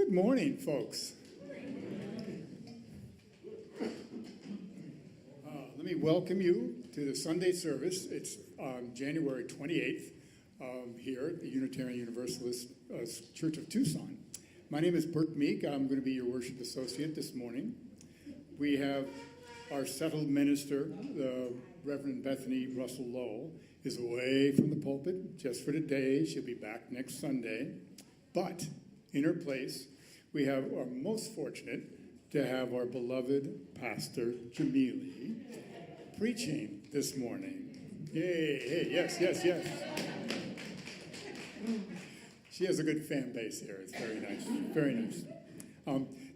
Good morning, folks. Let me welcome you to the Sunday service. It's January 28th here at the Unitarian Universalist Church of Tucson. My name is Bert Meek. I'm going to be your worship associate this morning. We have our settled minister, the Reverend Bethany Russell Lowell, is away from the pulpit just for today. She'll be back next Sunday. But in her place, we are most fortunate to have our beloved Pastor Jamili preaching this morning. Yay, hey, yes. She has a good fan base here. It's very nice, very nice.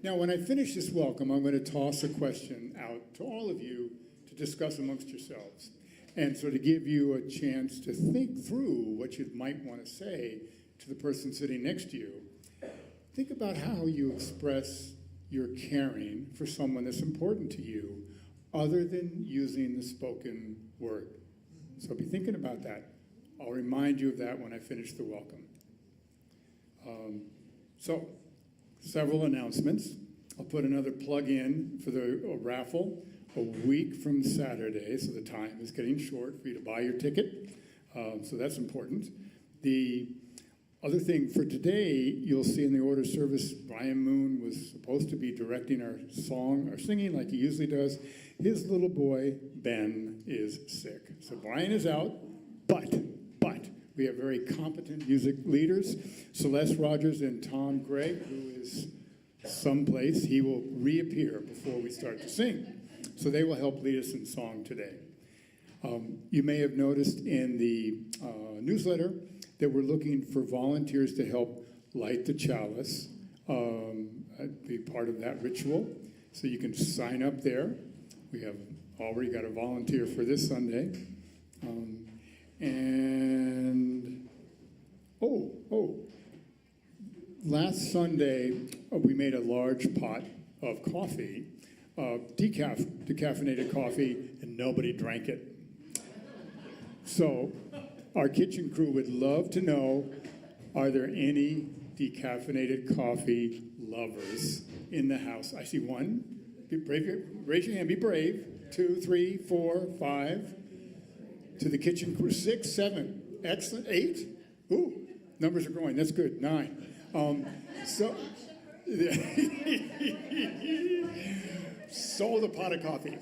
Now, when I finish this welcome, I'm going to toss a question out to all of you to discuss amongst yourselves, and so to give you a chance to think through what you might want to say to the person sitting next to you. Think about how you express your caring for someone that's important to you, other than using the spoken word. So be thinking about that. I'll remind you of that when I finish the welcome. So, several announcements. I'll put another plug in for the raffle a week from Saturday, so the time is getting short for you to buy your ticket. So that's important. The other thing for today, you'll see in the order service, Brian Moon was supposed to be directing our singing like he usually does. His little boy, Ben, is sick. So Brian is out, but we have very competent music leaders, Celeste Rogers and Tom Gregg, who is someplace. He will reappear before we start to sing. So they will help lead us in song today. You may have noticed in the newsletter that we're looking for volunteers to help light the chalice, be part of that ritual. So you can sign up there. We have already got a volunteer for this Sunday. Last Sunday, we made a large pot of coffee, decaffeinated coffee, and nobody drank it. So our kitchen crew would love to know, are there any decaffeinated coffee lovers in the house? I see one. Be brave. Raise your hand. Be brave. 2, 3, 4, 5. To the kitchen crew. 6, 7. Excellent. 8. Ooh, numbers are growing. That's good. 9. Sold a pot of coffee.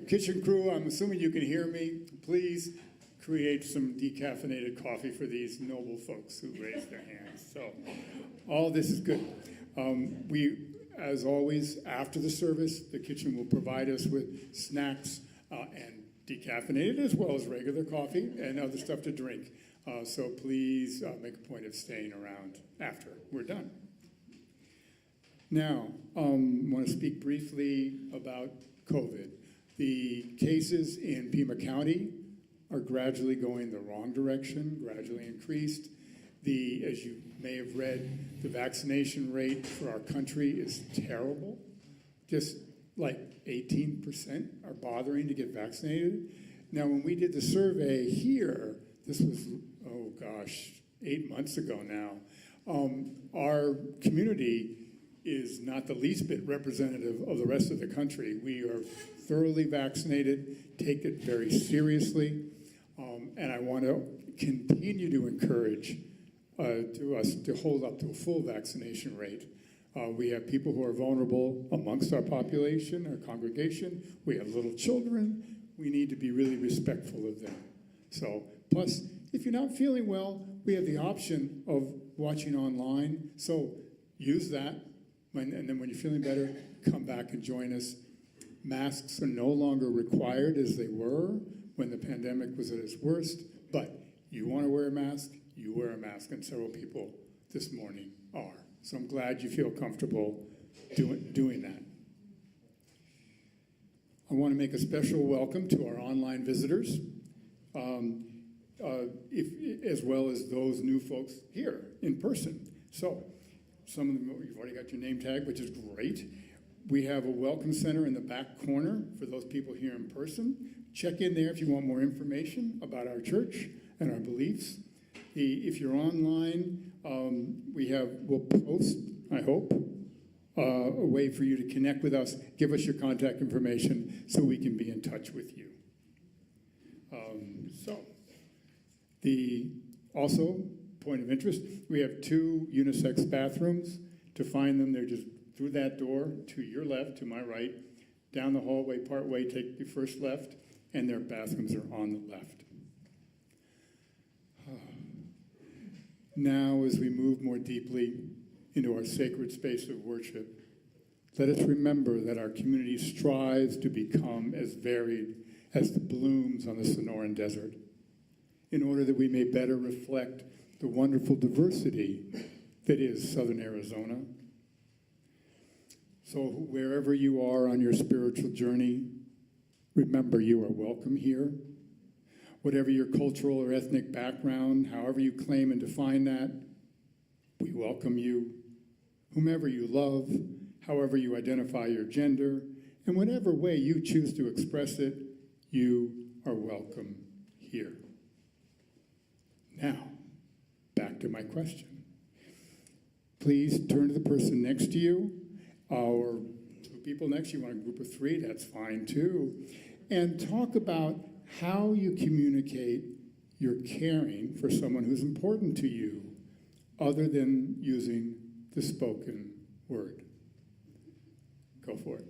Kitchen crew, I'm assuming you can hear me. Please create some decaffeinated coffee for these noble folks who raised their hands. So all this is good. As always, after the service, the kitchen will provide us with snacks and decaffeinated as well as regular coffee and other stuff to drink. So please make a point of staying around after we're done. Now, I want to speak briefly about COVID. The cases in Pima County are gradually going the wrong direction, gradually increased. As you may have read, the vaccination rate for our country is terrible. Just like 18% are bothering to get vaccinated. Now, when we did the survey here, this was, 8 months ago now, our community is not the least bit representative of the rest of the country. We are thoroughly vaccinated, take it very seriously, and I want to continue to encourage us to hold up to a full vaccination rate. We have people who are vulnerable amongst our population, our congregation. We have little children. We need to be really respectful of them. So, plus, if you're not feeling well, we have the option of watching online. So use that. And then when you're feeling better, come back and join us. Masks are no longer required as they were when the pandemic was at its worst. But you want to wear a mask, you wear a mask. And several people this morning are. So I'm glad you feel comfortable doing that. I want to make a special welcome to our online visitors, as well as those new folks here in person. So some of them, you've already got your name tag, which is great. We have a welcome center in the back corner for those people here in person. Check in there if you want more information about our church and our beliefs. If you're online, We'll post, I hope, a way for you to connect with us. Give us your contact information so we can be in touch with you. Also, point of interest, we have 2 unisex bathrooms. To find them, they're just through that door to your left, to my right, down the hallway part way, take the first left, and their bathrooms are on the left. Now, as we move more deeply into our sacred space of worship, let us remember that our community strives to become as varied as the blooms on the Sonoran Desert, in order that we may better reflect the wonderful diversity that is Southern Arizona. So wherever you are on your spiritual journey, remember you are welcome here. Whatever your cultural or ethnic background, however you claim and define that, we welcome you. Whomever you love, however you identify your gender, and whatever way you choose to express it, you are welcome here. Now, back to my question. Please turn to the person next to you, or 2 people next to you. Want a group of 3, that's fine too. And talk about how you communicate your caring for someone who's important to you, other than using the spoken word. Go for it.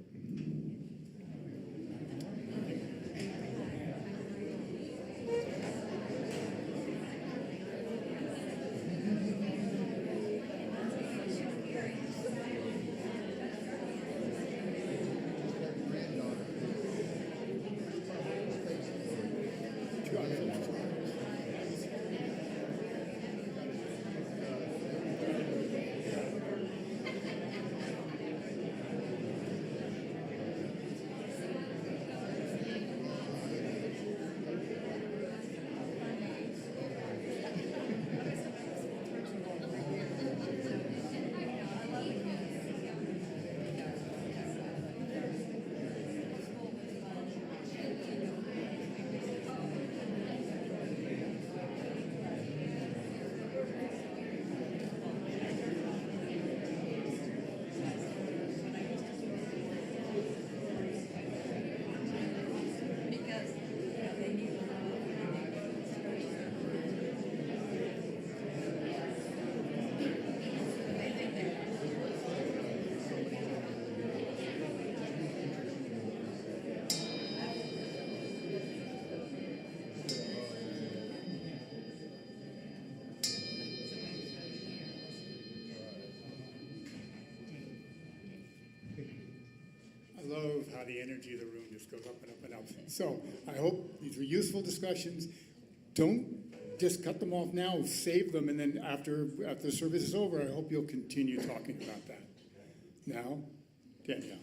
I love how the energy of the room just goes up and up and up. So I hope these were useful discussions. Don't just cut them off now, save them, and then after the service is over, I hope you'll continue talking about that. Now, Danielle.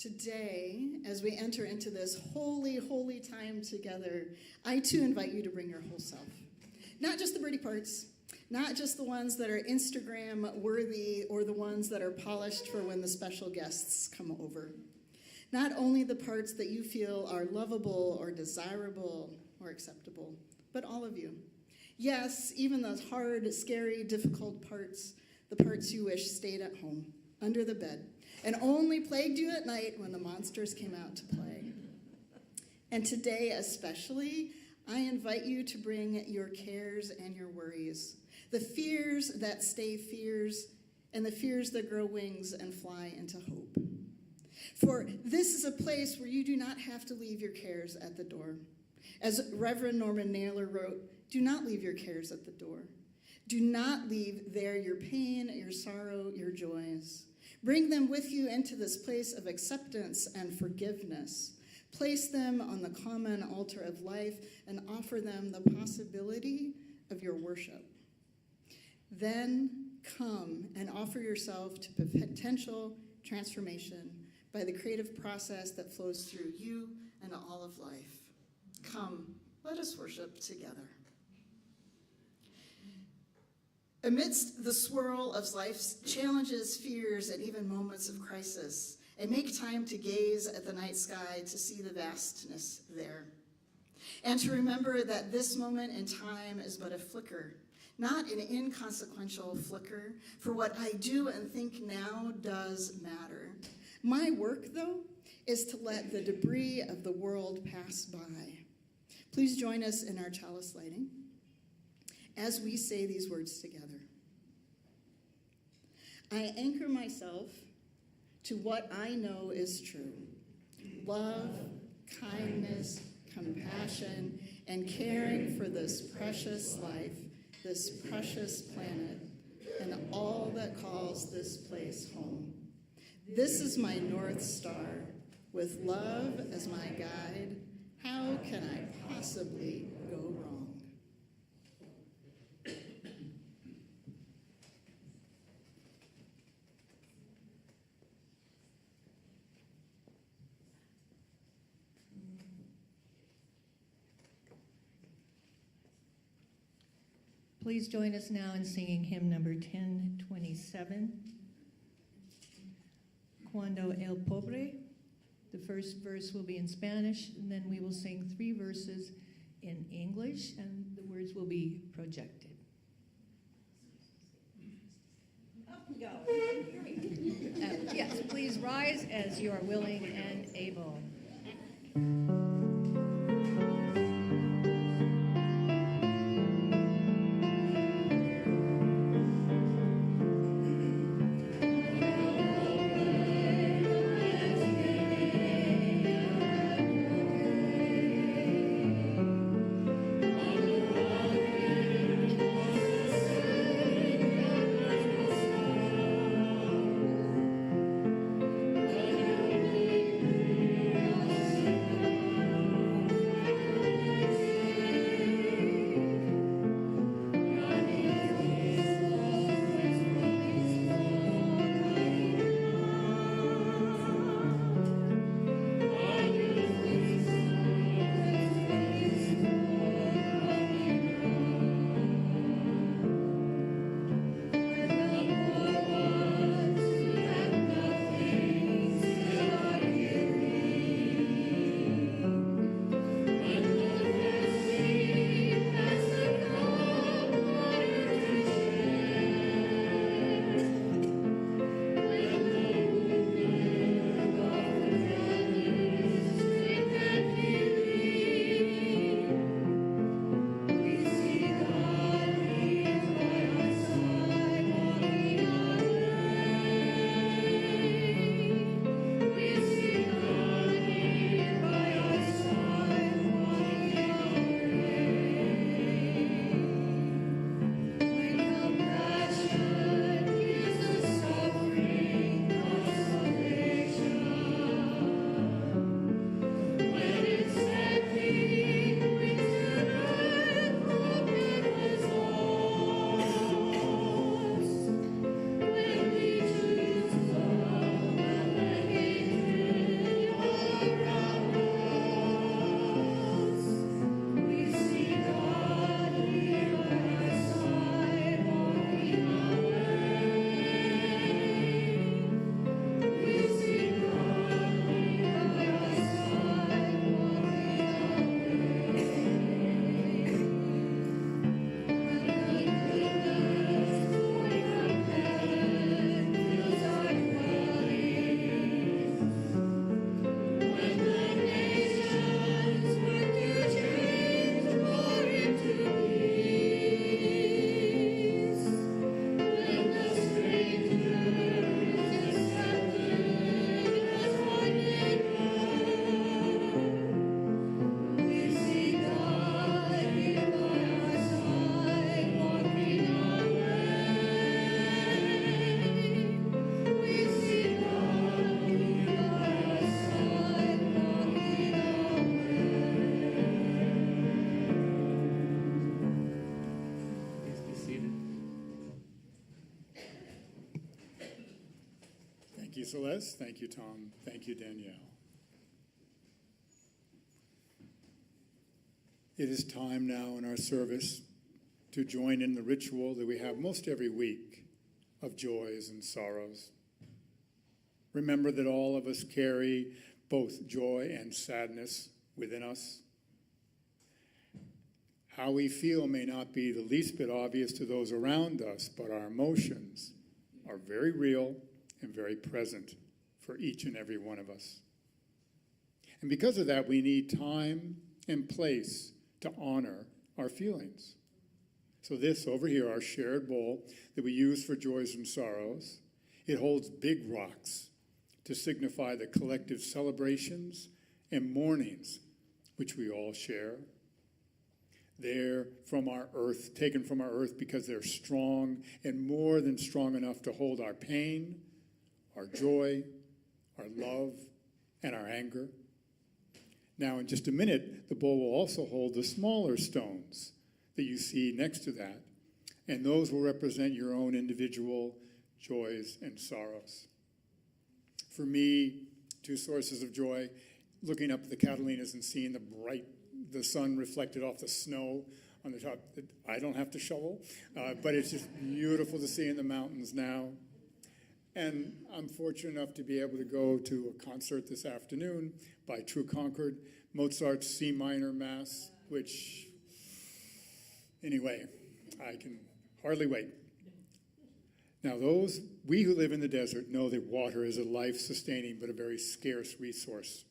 Today, as we enter into this holy, holy time together, I too invite you to bring your whole self. Not just the pretty parts, not just the ones that are Instagram worthy or the ones that are polished for when the special guests come over. Not only the parts that you feel are lovable or desirable or acceptable, but all of you. Yes, even those hard, scary, difficult parts, the parts you wish stayed at home, under the bed, and only plagued you at night when the monsters came out to play. And today especially, I invite you to bring your cares and your worries, the fears that stay fears, and the fears that grow wings and fly into hope. For this is a place where you do not have to leave your cares at the door. As Reverend Norman Naylor wrote, do not leave your cares at the door. Do not leave there your pain, your sorrow, your joys. Bring them with you into this place of acceptance and forgiveness. Place them on the common altar of life and offer them the possibility of your worship. Then come and offer yourself to potential transformation by the creative process that flows through you and all of life. Come, let us worship together. Amidst the swirl of life's challenges, fears, and even moments of crisis, and make time to gaze at the night sky to see the vastness there. And to remember that this moment in time is but a flicker, not an inconsequential flicker, for what I do and think now does matter. My work, though, is to let the debris of the world pass by. Please join us in our chalice lighting as we say these words together. I anchor myself to what I know is true. Love, kindness, compassion, and caring for this precious life, this precious planet, and all that calls this place home. This is my North Star. With love as my guide, how can I possibly go wrong? Please join us now in singing hymn number 1027, Cuando el Pobre. The first verse will be in Spanish, and then we will sing 3 verses in English, and the words will be projected. Up we go. Yes, please rise as you are willing and able. you, Celeste. Thank you, Tom. Thank you, Danielle. It is time now in our service to join in the ritual that we have most every week of joys and sorrows. Remember that all of us carry both joy and sadness within us. How we feel may not be the least bit obvious to those around us, but our emotions are very real and very present for each and every one of us. And because of that, we need time and place to honor our feelings. So this over here, our shared bowl that we use for joys and sorrows, it holds big rocks to signify the collective celebrations and mournings which we all share. They're from our earth, taken from our earth because they're strong and more than strong enough to hold our pain, our joy, our love, and our anger. Now, in just a minute, the bowl will also hold the smaller stones that you see next to that, and those will represent your own individual joys and sorrows. For me, two sources of joy, looking up at the Catalinas and seeing the sun reflected off the snow on the top. I don't have to shovel, but it's just beautiful to see in the mountains now. And I'm fortunate enough to be able to go to a concert this afternoon by True Concord, Mozart's C minor Mass, which, anyway, I can hardly wait. Now we who live in the desert know that water is a life-sustaining but a very scarce resource.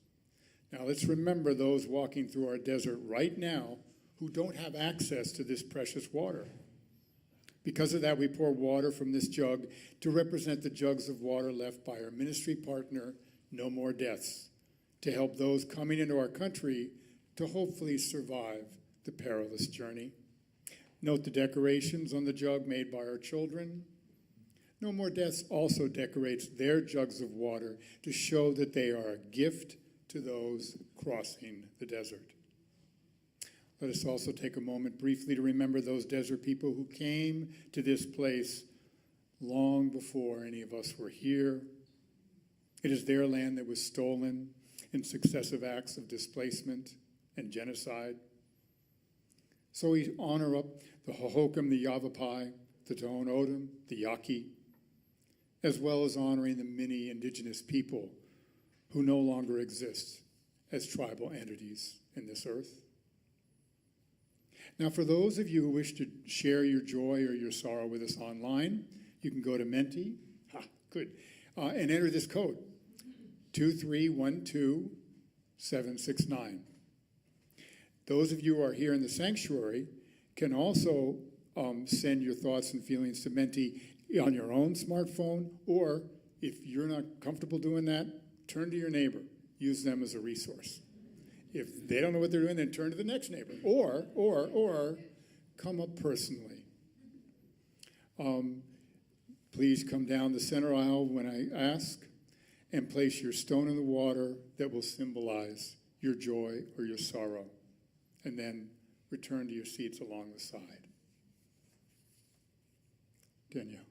Now let's remember those walking through our desert right now who don't have access to this precious water. Because of that, we pour water from this jug to represent the jugs of water left by our ministry partner, No More Deaths, to help those coming into our country to hopefully survive the perilous journey. Note the decorations on the jug made by our children. No More Deaths also decorates their jugs of water to show that they are a gift to those crossing the desert. Let us also take a moment briefly to remember those desert people who came to this place long before any of us were here. It is their land that was stolen in successive acts of displacement and genocide. So we honor up the Hohokam, the Yavapai, the Tohono O'odham, the Yaqui, as well as honoring the many indigenous people who no longer exist as tribal entities in this earth. Now, for those of you who wish to share your joy or your sorrow with us online, you can go to Menti, and enter this code, 2312769. Those of you who are here in the sanctuary can also send your thoughts and feelings to Menti on your own smartphone, or if you're not comfortable doing that, turn to your neighbor. Use them as a resource. If they don't know what they're doing, then turn to the next neighbor. Or come up personally. Please come down the center aisle when I ask and place your stone in the water that will symbolize your joy or your sorrow. And then return to your seats along the side. Danielle.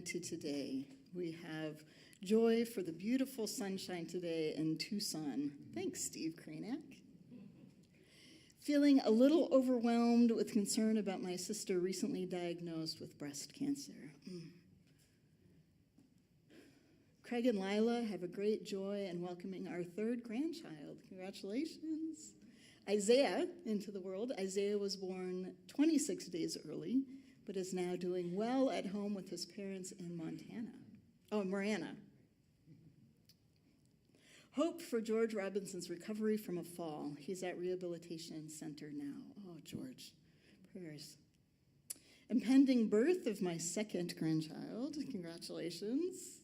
to today. We have joy for the beautiful sunshine today in Tucson. Thanks, Steve Kranak. Feeling a little overwhelmed with concern about my sister recently diagnosed with breast cancer. Craig and Lila have a great joy in welcoming our third grandchild. Congratulations. Isaiah into the world. Isaiah was born 26 days early, but is now doing well at home with his parents in Marana. Hope for George Robinson's recovery from a fall. He's at Rehabilitation Center now. Oh, George, prayers. Impending birth of my second grandchild. Congratulations.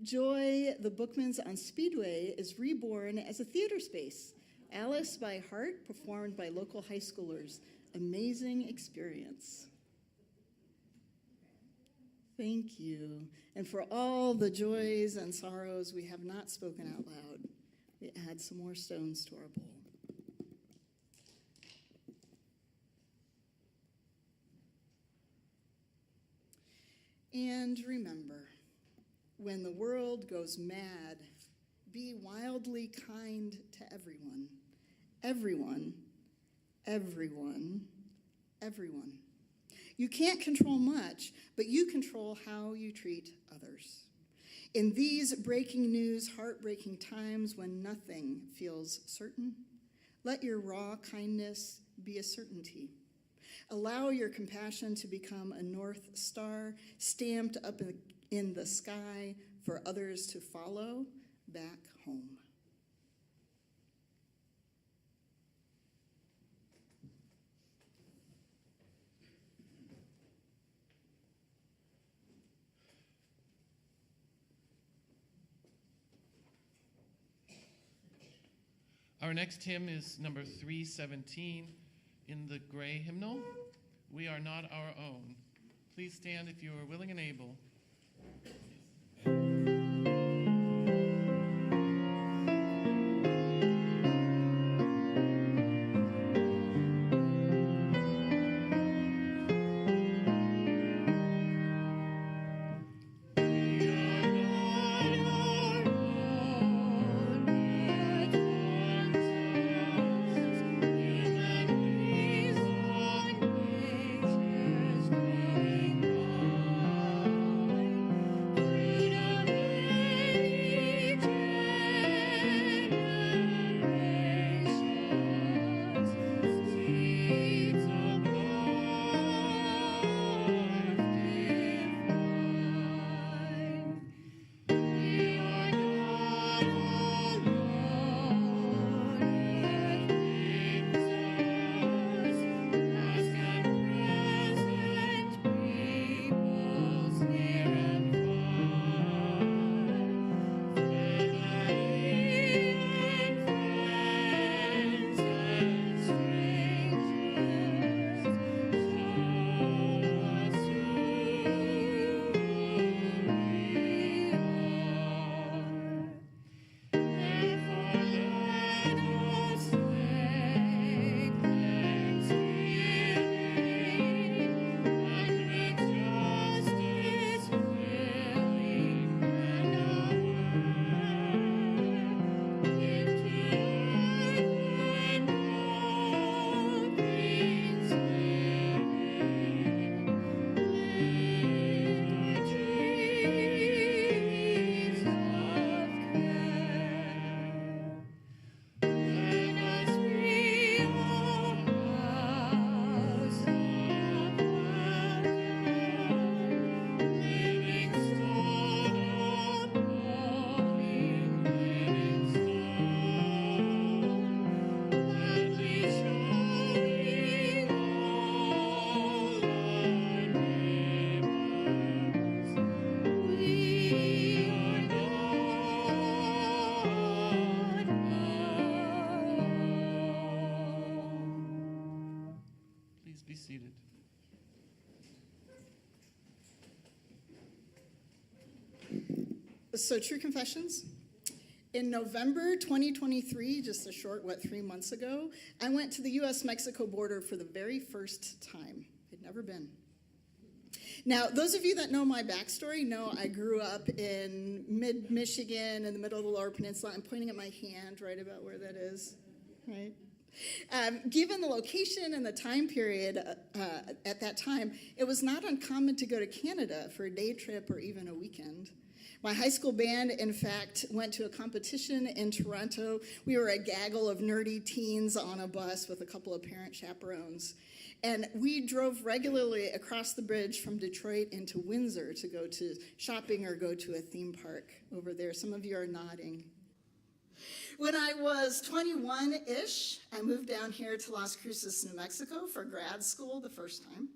Joy, the Bookmans on Speedway, is reborn as a theater space. Alice by Heart, performed by local high schoolers. Amazing experience. Thank you. And for all the joys and sorrows we have not spoken out loud, we add some more stones to our bowl. And remember, when the world goes mad, be wildly kind to everyone. Everyone, everyone, everyone. You can't control much, but you control how you treat others. In these breaking news, heartbreaking times when nothing feels certain, let your raw kindness be a certainty. Allow your compassion to become a North Star stamped up in the sky for others to follow back home. Our next hymn is number 317 in the gray hymnal, We Are Not Our Own. Please stand if you are willing and able. So, true confessions. In November 2023, just a short, 3 months ago, I went to the U.S.-Mexico border for the very first time. I'd never been. Now, those of you that know my backstory know I grew up in mid-Michigan in the middle of the Lower Peninsula. I'm pointing at my hand right about where that is, right? Given the location and the time period at that time, it was not uncommon to go to Canada for a day trip or even a weekend. My high school band, in fact, went to a competition in Toronto. We were a gaggle of nerdy teens on a bus with a couple of parent chaperones. And we drove regularly across the bridge from Detroit into Windsor to go to shopping or go to a theme park over there. Some of you are nodding. When I was 21-ish, I moved down here to Las Cruces, New Mexico for grad school the first time.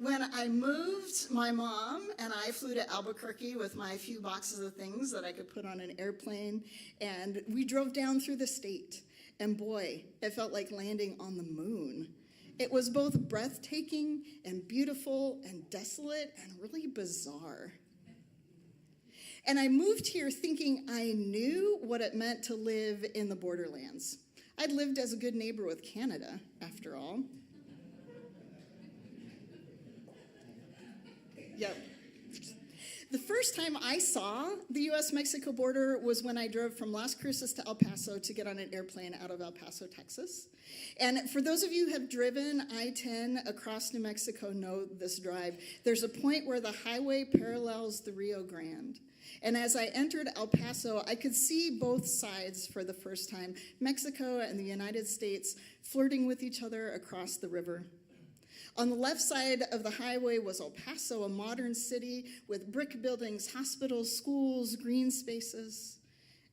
When I moved, my mom and I flew to Albuquerque with my few boxes of things that I could put on an airplane, and we drove down through the state. And boy, it felt like landing on the moon. It was both breathtaking and beautiful and desolate and really bizarre. And I moved here thinking I knew what it meant to live in the borderlands. I'd lived as a good neighbor with Canada, after all. Yep. The first time I saw the U.S.-Mexico border was when I drove from Las Cruces to El Paso to get on an airplane out of El Paso, Texas. And for those of you who have driven I-10 across New Mexico know this drive. There's a point where the highway parallels the Rio Grande. And as I entered El Paso, I could see both sides for the first time, Mexico and the United States flirting with each other across the river. On the left side of the highway was El Paso, a modern city with brick buildings, hospitals, schools, green spaces.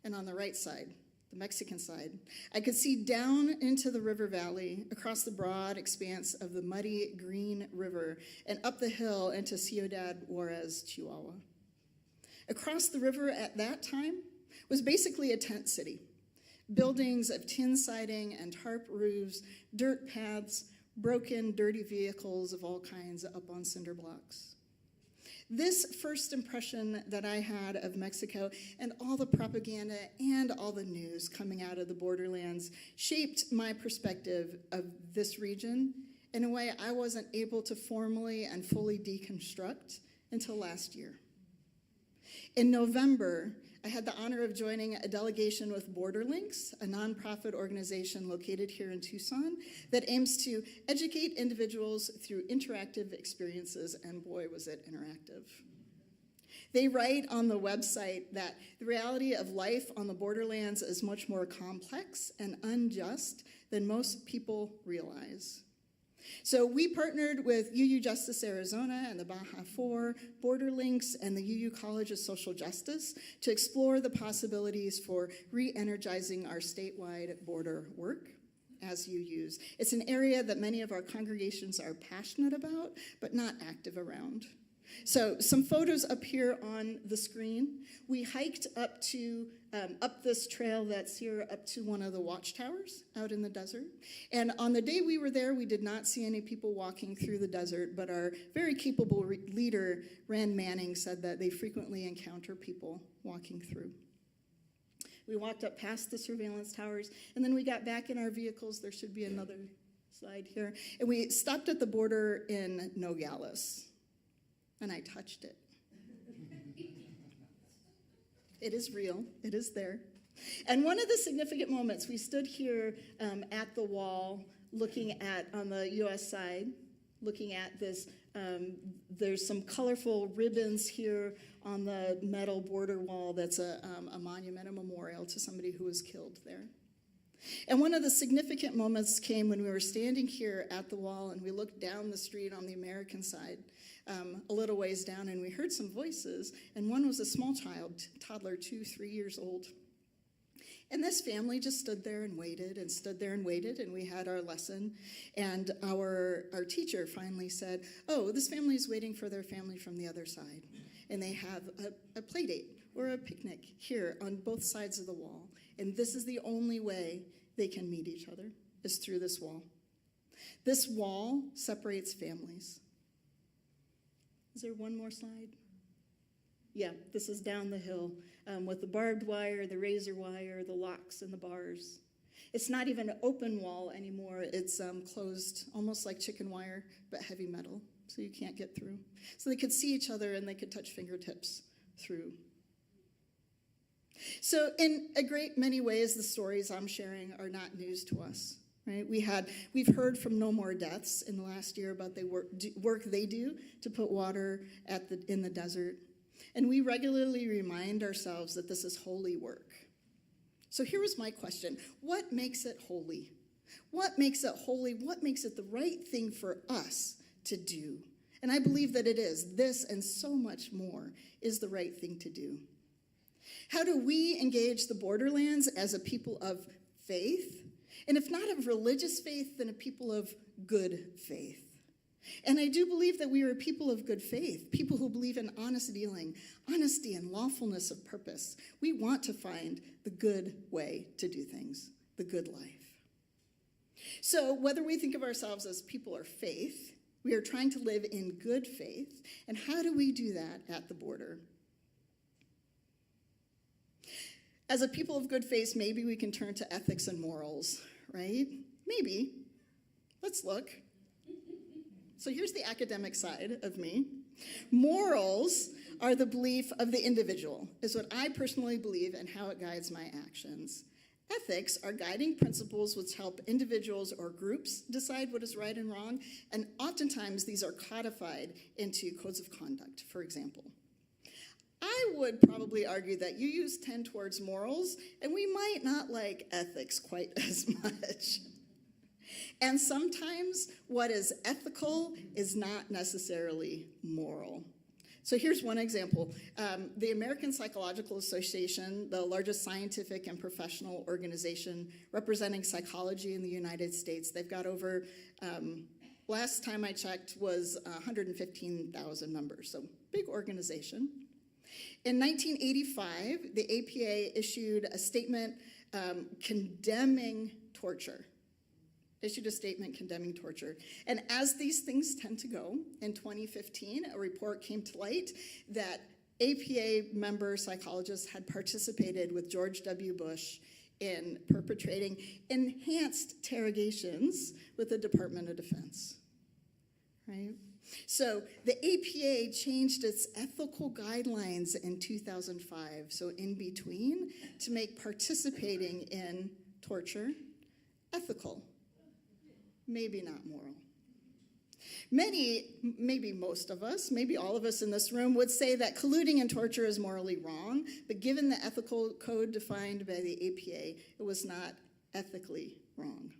And on the right side, the Mexican side, I could see down into the river valley, across the broad expanse of the muddy green river, and up the hill into Ciudad Juarez, Chihuahua. Across the river at that time was basically a tent city. Buildings of tin siding and tarp roofs, dirt paths, broken, dirty vehicles of all kinds up on cinder blocks. This first impression that I had of Mexico and all the propaganda and all the news coming out of the borderlands shaped my perspective of this region in a way I wasn't able to formally and fully deconstruct until last year. In November, I had the honor of joining a delegation with Borderlinks, a nonprofit organization located here in Tucson that aims to educate individuals through interactive experiences, and boy, was it interactive. They write on the website that the reality of life on the borderlands is much more complex and unjust than most people realize. So we partnered with UU Justice Arizona and the Baja 4, Borderlinks, and the UU College of Social Justice to explore the possibilities for re-energizing our statewide border work as UUs. It's an area that many of our congregations are passionate about, but not active around. So some photos up here on the screen. We hiked up this trail that's here up to one of the watchtowers out in the desert. And on the day we were there, we did not see any people walking through the desert, but our very capable leader, Rand Manning, said that they frequently encounter people walking through. We walked up past the surveillance towers, and then we got back in our vehicles. There should be another slide here. And we stopped at the border in Nogales. And I touched it. It is real. It is there. And one of the significant moments, we stood here at the wall looking at, on the U.S. side, looking at this. There's some colorful ribbons here on the metal border wall that's a monument, a memorial to somebody who was killed there. And one of the significant moments came when we were standing here at the wall and we looked down the street on the American side, a little ways down, and we heard some voices, and one was a small child, toddler, 2-3 years old. And this family just stood there and waited and stood there and waited, and we had our lesson, and our teacher finally said, oh, this family is waiting for their family from the other side, and they have a play date or a picnic here on both sides of the wall, and this is the only way they can meet each other, is through this wall. This wall separates families. Is there one more slide? Yeah, this is down the hill with the barbed wire, the razor wire, the locks, and the bars. It's not even an open wall anymore. It's closed, almost like chicken wire, but heavy metal. so you can't get through. So they could see each other and they could touch fingertips through. So in a great many ways, the stories I'm sharing are not news to us, right? We've heard from No More Deaths in the last year about the work they do to put water in the desert. And we regularly remind ourselves that this is holy work. So here was my question. What makes it holy? What makes it holy? What makes it the right thing for us to do? And I believe that it is. This and so much more is the right thing to do. How do we engage the borderlands as a people of faith? And if not of religious faith, then a people of good faith. And I do believe that we are a people of good faith, people who believe in honest dealing, honesty and lawfulness of purpose. We want to find the good way to do things, the good life. So whether we think of ourselves as people of faith, we are trying to live in good faith. And how do we do that at the border? As a people of good faith, maybe we can turn to ethics and morals, right? Maybe. Let's look. So here's the academic side of me. Morals are the belief of the individual, is what I personally believe and how it guides my actions. Ethics are guiding principles which help individuals or groups decide what is right and wrong, and oftentimes these are codified into codes of conduct, for example. I would probably argue that UUs tend towards morals, and we might not like ethics quite as much. And sometimes what is ethical is not necessarily moral. So here's one example. The American Psychological Association, the largest scientific and professional organization representing psychology in the United States, they've got over, last time I checked, was 115,000 members, so big organization. In 1985, the APA issued a statement condemning torture. And as these things tend to go, in 2015, a report came to light that APA member psychologists had participated with George W. Bush in perpetrating enhanced interrogations with the Department of Defense, right? So the APA changed its ethical guidelines in 2005, so in between, to make participating in torture ethical. Maybe not moral. Many, maybe most of us, maybe all of us in this room would say that colluding in torture is morally wrong, but given the ethical code defined by the APA, it was not ethically wrong.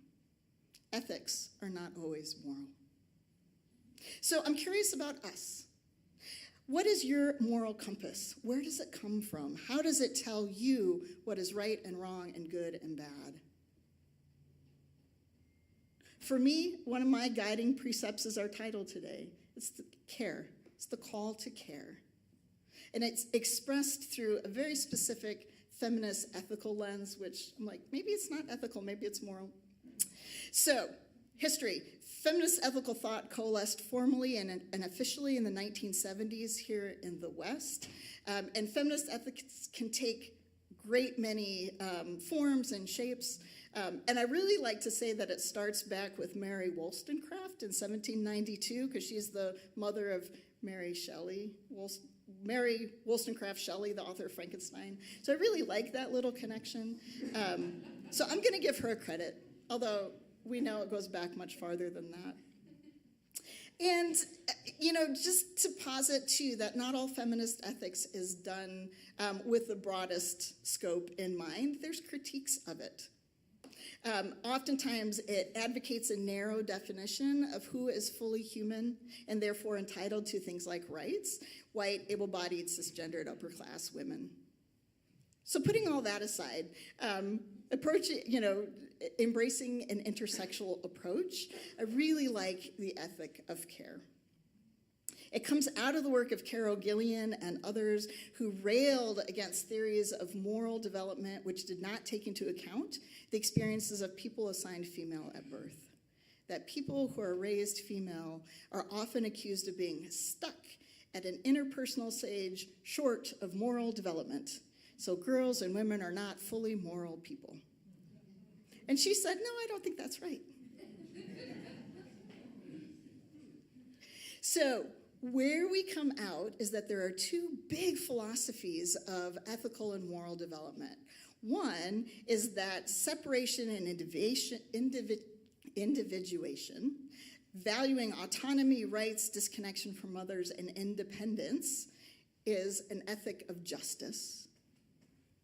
Ethics are not always moral. So I'm curious about us. What is your moral compass? Where does it come from? How does it tell you what is right and wrong and good and bad? For me, one of my guiding precepts is our title today. It's the care. It's the call to care. And it's expressed through a very specific feminist ethical lens, which I'm like, maybe it's not ethical, maybe it's moral. So, history. Feminist ethical thought coalesced formally and officially in the 1970s here in the West. And feminist ethics can take great many forms and shapes. And I really like to say that it starts back with Mary Wollstonecraft in 1792, because she's the mother of Mary Wollstonecraft Shelley, the author of Frankenstein. So I really like that little connection. So I'm going to give her credit, although we know it goes back much farther than that. And, just to posit, too, that not all feminist ethics is done with the broadest scope in mind. There's critiques of it. Oftentimes, it advocates a narrow definition of who is fully human and therefore entitled to things like rights, white, able-bodied, cisgendered, upper-class women. So putting all that aside, embracing an intersexual approach, I really like the ethic of care. It comes out of the work of Carol Gillian and others who railed against theories of moral development which did not take into account the experiences of people assigned female at birth. That people who are raised female are often accused of being stuck at an interpersonal stage short of moral development. So girls and women are not fully moral people. And she said, no, I don't think that's right. So where we come out is that there are two big philosophies of ethical and moral development. One is that separation and individuation, valuing autonomy, rights, disconnection from others, and independence, is an ethic of justice.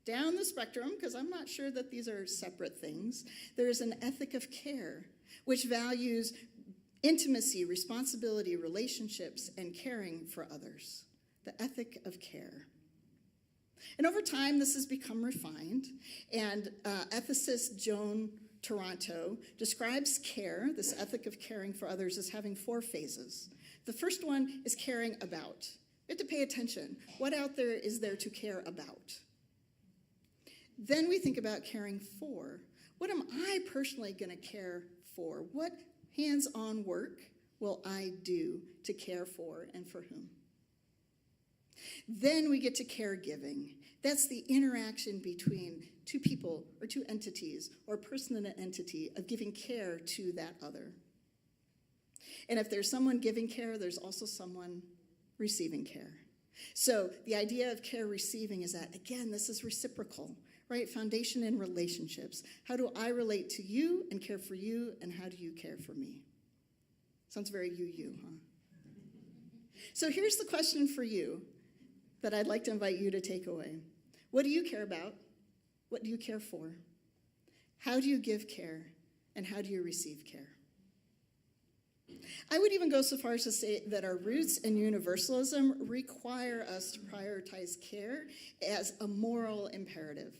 Down the spectrum, because I'm not sure that these are separate things, there is an ethic of care, which values intimacy, responsibility, relationships, and caring for others. The ethic of care. And over time, this has become refined, and ethicist Joan Toronto describes care, this ethic of caring for others, as having 4 phases. The first one is caring about. We have to pay attention. What out there is there to care about? Then we think about caring for. What am I personally going to care for? What hands-on work will I do to care for and for whom? Then we get to caregiving. That's the interaction between 2 people or 2 entities or a person and an entity of giving care to that other. And if there's someone giving care, there's also someone receiving care. So the idea of care receiving is that, again, this is reciprocal, right? Foundation in relationships. How do I relate to you and care for you, and how do you care for me? Sounds very you, huh? So here's the question for you that I'd like to invite you to take away. What do you care about? What do you care for? How do you give care? And how do you receive care? I would even go so far as to say that our roots in universalism require us to prioritize care as a moral imperative.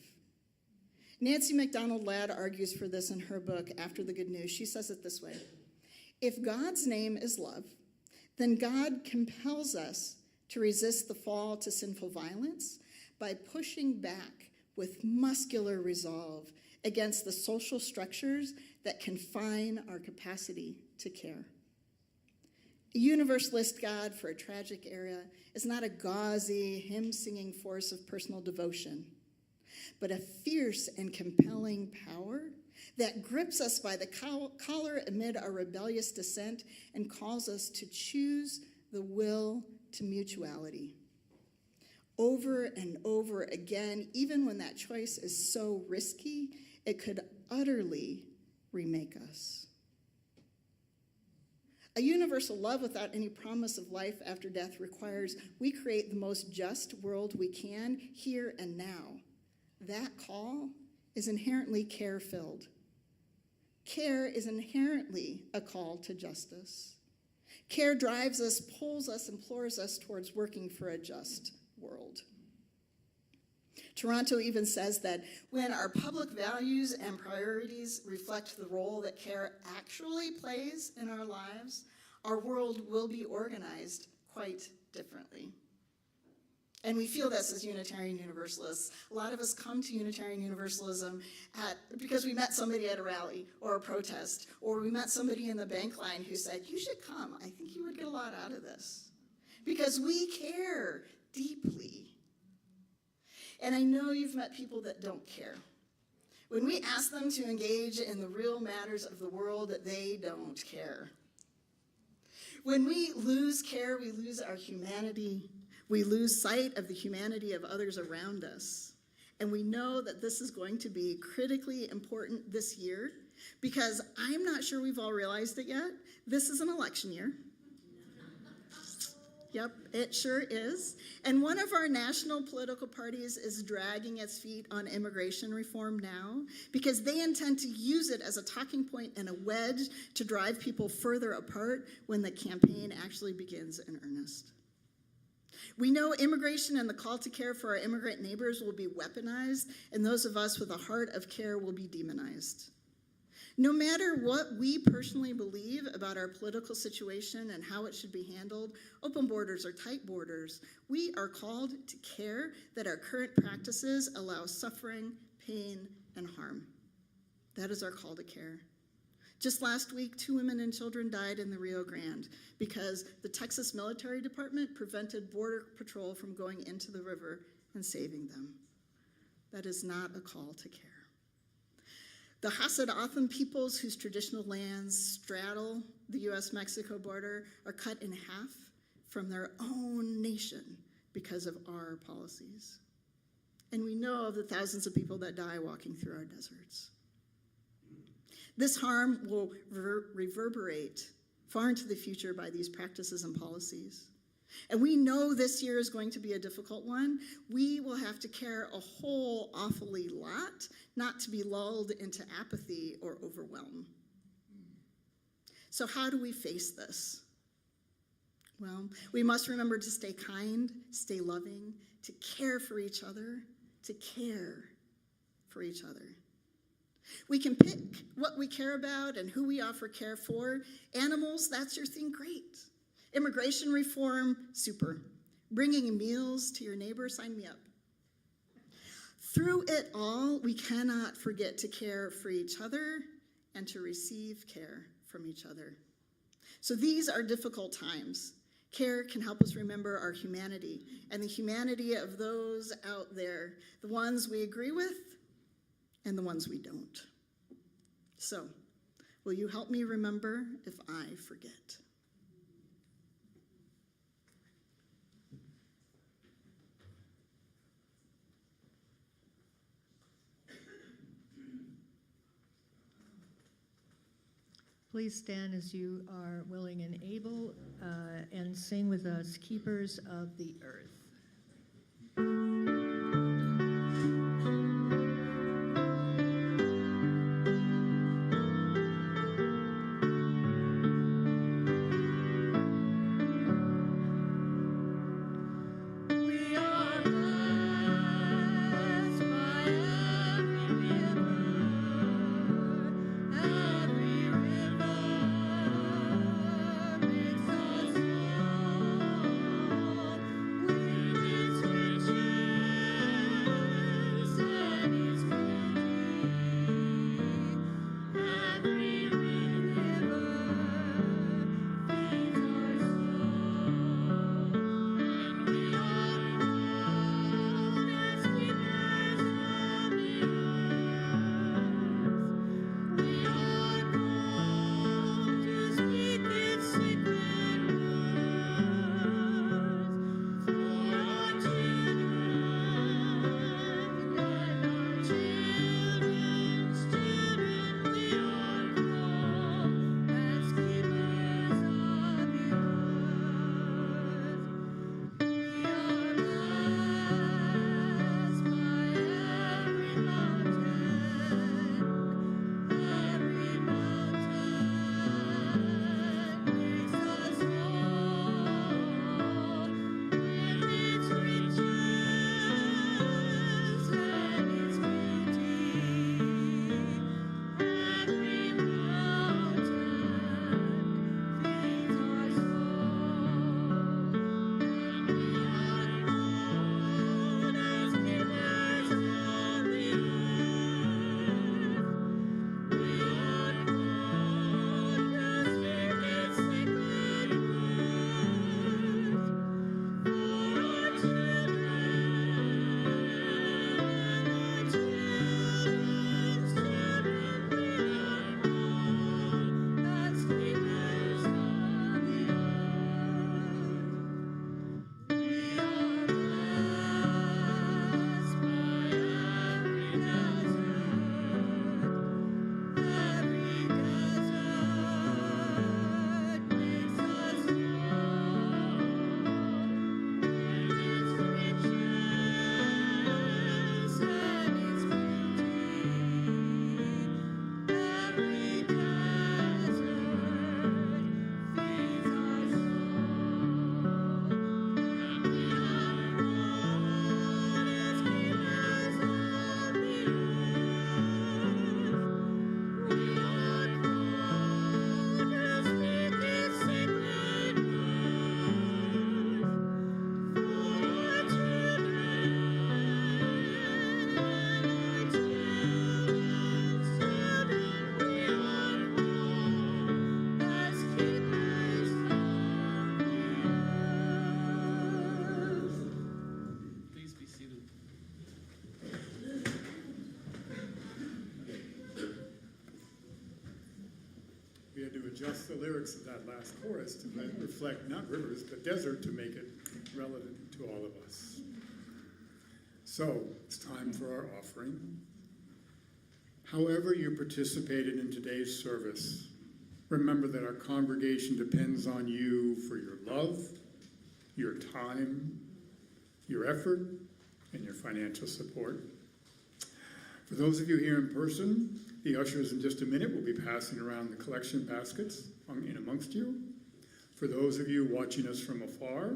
Nancy MacDonald Ladd argues for this in her book, After the Good News. She says it this way: if God's name is love, then God compels us to resist the fall to sinful violence by pushing back with muscular resolve against the social structures that confine our capacity to care. A universalist God for a tragic era is not a gauzy, hymn-singing force of personal devotion, but a fierce and compelling power that grips us by the collar amid our rebellious descent and calls us to choose the will to mutuality. Over and over again, even when that choice is so risky, it could utterly remake us. A universal love without any promise of life after death requires we create the most just world we can here and now. That call is inherently care-filled. Care is inherently a call to justice. Care drives us, pulls us, implores us towards working for a just world. Toronto even says that when our public values and priorities reflect the role that care actually plays in our lives, our world will be organized quite differently. And we feel this as Unitarian Universalists. A lot of us come to Unitarian Universalism because we met somebody at a rally or a protest, or we met somebody in the bank line who said, "You should come. I think you would get a lot out of this." Because we care deeply. And I know you've met people that don't care. When we ask them to engage in the real matters of the world, they don't care. When we lose care, we lose our humanity. We lose sight of the humanity of others around us. And we know that this is going to be critically important this year because I'm not sure we've all realized it yet. This is an election year. Yep, it sure is. And one of our national political parties is dragging its feet on immigration reform now because they intend to use it as a talking point and a wedge to drive people further apart when the campaign actually begins in earnest. We know immigration and the call to care for our immigrant neighbors will be weaponized, and those of us with a heart of care will be demonized. No matter what we personally believe about our political situation and how it should be handled, open borders or tight borders, we are called to care that our current practices allow suffering, pain, and harm. That is our call to care. Just last week, 2 women and children died in the Rio Grande because the Texas Military Department prevented Border Patrol from going into the river and saving them. That is not a call to care. The Hassad Otham peoples whose traditional lands straddle the U.S.-Mexico border are cut in half from their own nation because of our policies. And we know of the thousands of people that die walking through our deserts. This harm will reverberate far into the future by these practices and policies. And we know this year is going to be a difficult one. We will have to care a whole awfully lot not to be lulled into apathy or overwhelm. So how do we face this? Well, we must remember to stay kind, stay loving, to care for each other, to care for each other. We can pick what we care about and who we offer care for. Animals, that's your thing, great. Immigration reform, super. Bringing meals to your neighbor, sign me up. Through it all, we cannot forget to care for each other and to receive care from each other. So these are difficult times. Care can help us remember our humanity and the humanity of those out there, the ones we agree with and the ones we don't. So, will you help me remember if I forget? Please stand as you are willing and able, and sing with us, Keepers of the Earth. We adjust the lyrics of that last chorus to reflect not rivers, but desert, to make it relevant to all of us. So, it's time for our offering. However you participated in today's service, remember that our congregation depends on you for your love, your time, your effort, and your financial support. For those of you here in person, the ushers in just a minute will be passing around the collection baskets in amongst you. For those of you watching us from afar,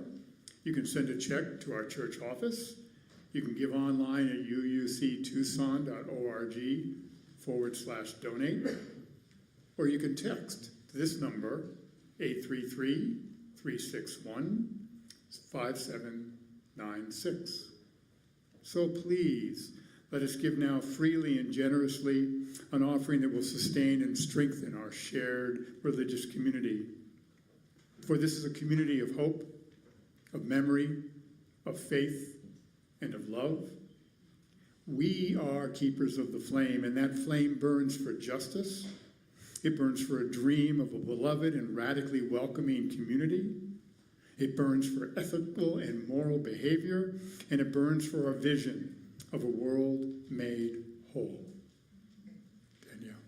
you can send a check to our church office. You can give online at uuctucson.org/donate, or you can text this number, 833-361-5796. So please, let us give now freely and generously an offering that will sustain and strengthen our shared religious community. For this is a community of hope, of memory, of faith, and of love. We are keepers of the flame, and that flame burns for justice. It burns for a dream of a beloved and radically welcoming community. It burns for ethical and moral behavior, and it burns for our vision of a world made whole. Danielle.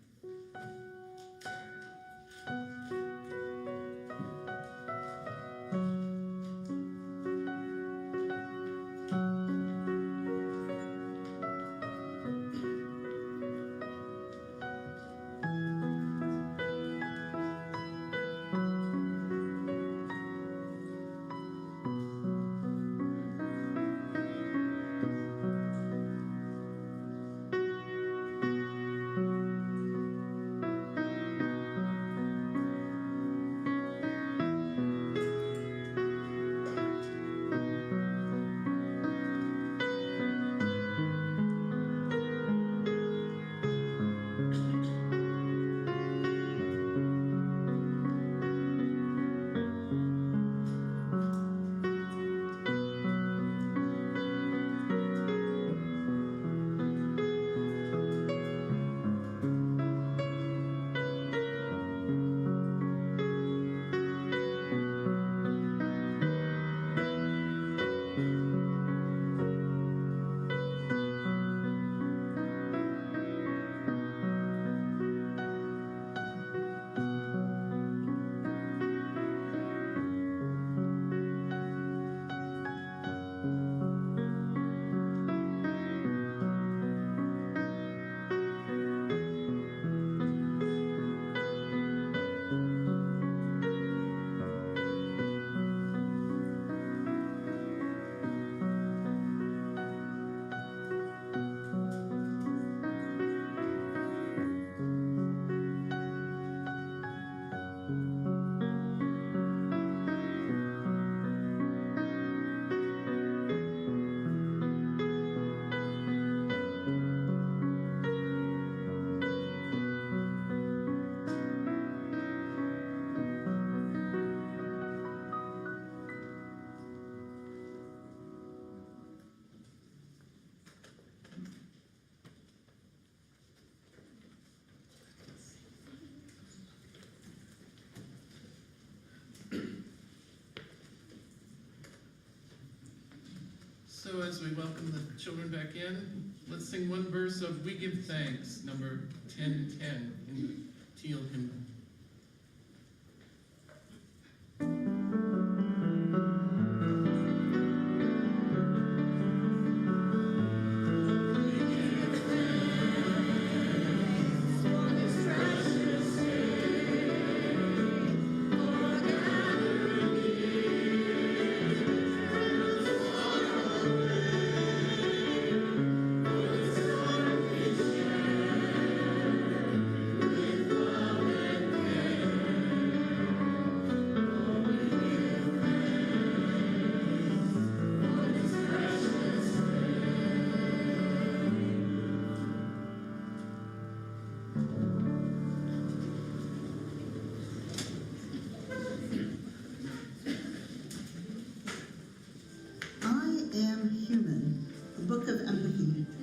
So as we welcome the children back in, let's sing one verse of We Give Thanks, number 1010 in the teal hymnal.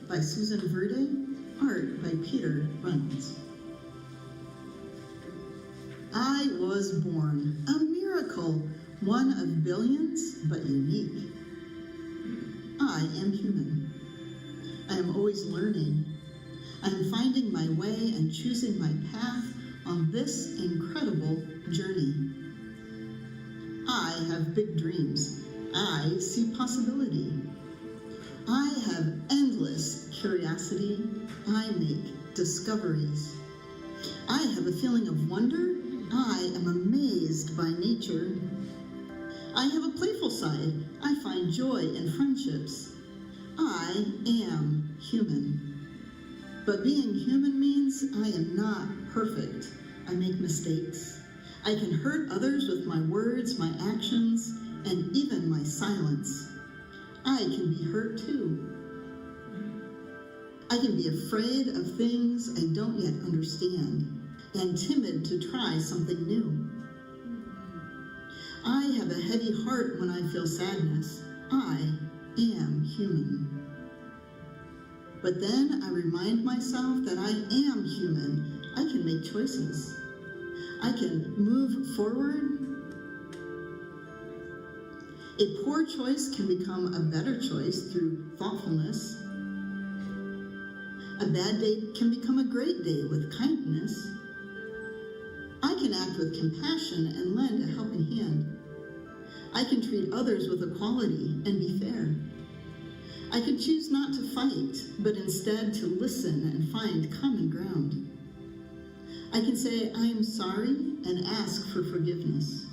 By Susan Verde, art by Peter Reynolds. I was born, a miracle, one of billions, but unique. I am human. I am always learning. I am finding my way and choosing my path on this incredible journey. I have big dreams. I see possibility. I have endless curiosity. I make discoveries. I have a feeling of wonder. I am amazed by nature. I have a playful side. I find joy in friendships. I am human. But being human means I am not perfect. I make mistakes. I can hurt others with my words, my actions, and even my silence. I can be hurt too. I can be afraid of things I don't yet understand and timid to try something new. I have a heavy heart when I feel sadness. I am human. But then I remind myself that I am human. I can make choices. I can move forward. A poor choice can become a better choice through thoughtfulness. A bad day can become a great day with kindness. I can act with compassion and lend a helping hand. I can treat others with equality and be fair. I can choose not to fight, but instead to listen and find common ground. I can say, I am sorry, and ask for forgiveness.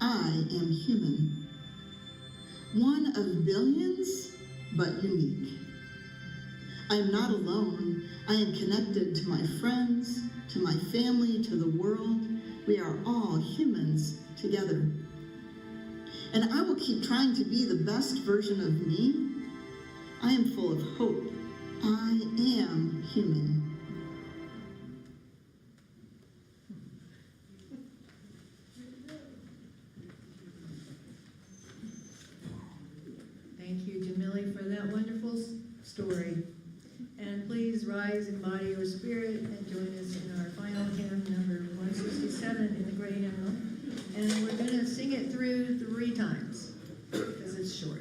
I am human. One of billions, but unique. I am not alone. I am connected to my friends, to my family, to the world. We are all humans together. And I will keep trying to be the best version of me. I am full of hope. I am human. Thank you, Jamili, for that wonderful story. And please rise in body or spirit and join us in our final hymn, number 167 in the Great Hymnal. And we're going to sing it through 3 times because it's short.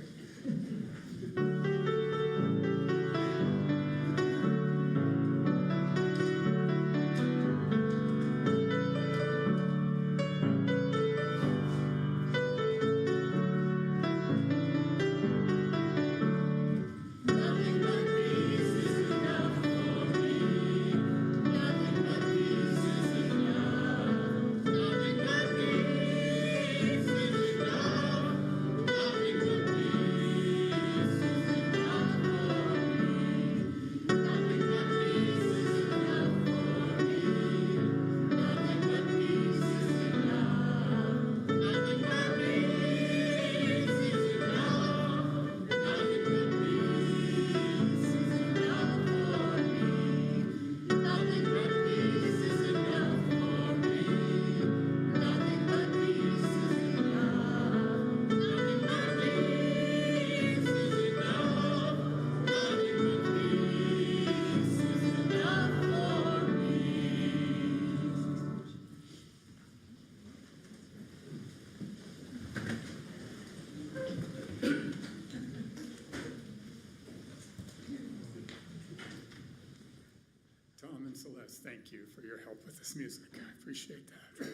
Celeste, thank you for your help with this music. I appreciate that.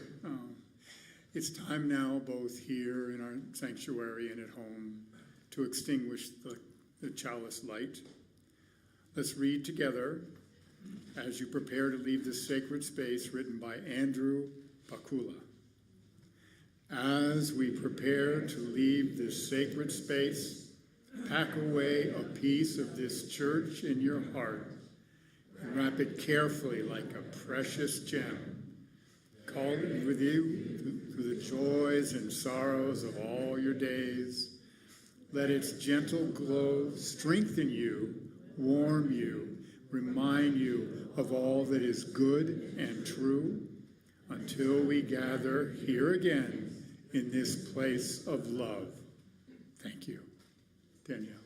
It's time now, both here in our sanctuary and at home, to extinguish the chalice light. Let's read together, as you prepare to leave this sacred space, written by Andrew Pakula. As we prepare to leave this sacred space, pack away a piece of this church in your heart and wrap it carefully like a precious gem. Call it with you through the joys and sorrows of all your days. Let its gentle glow strengthen you, warm you, remind you of all that is good and true, until we gather here again in this place of love. Thank you. Danielle.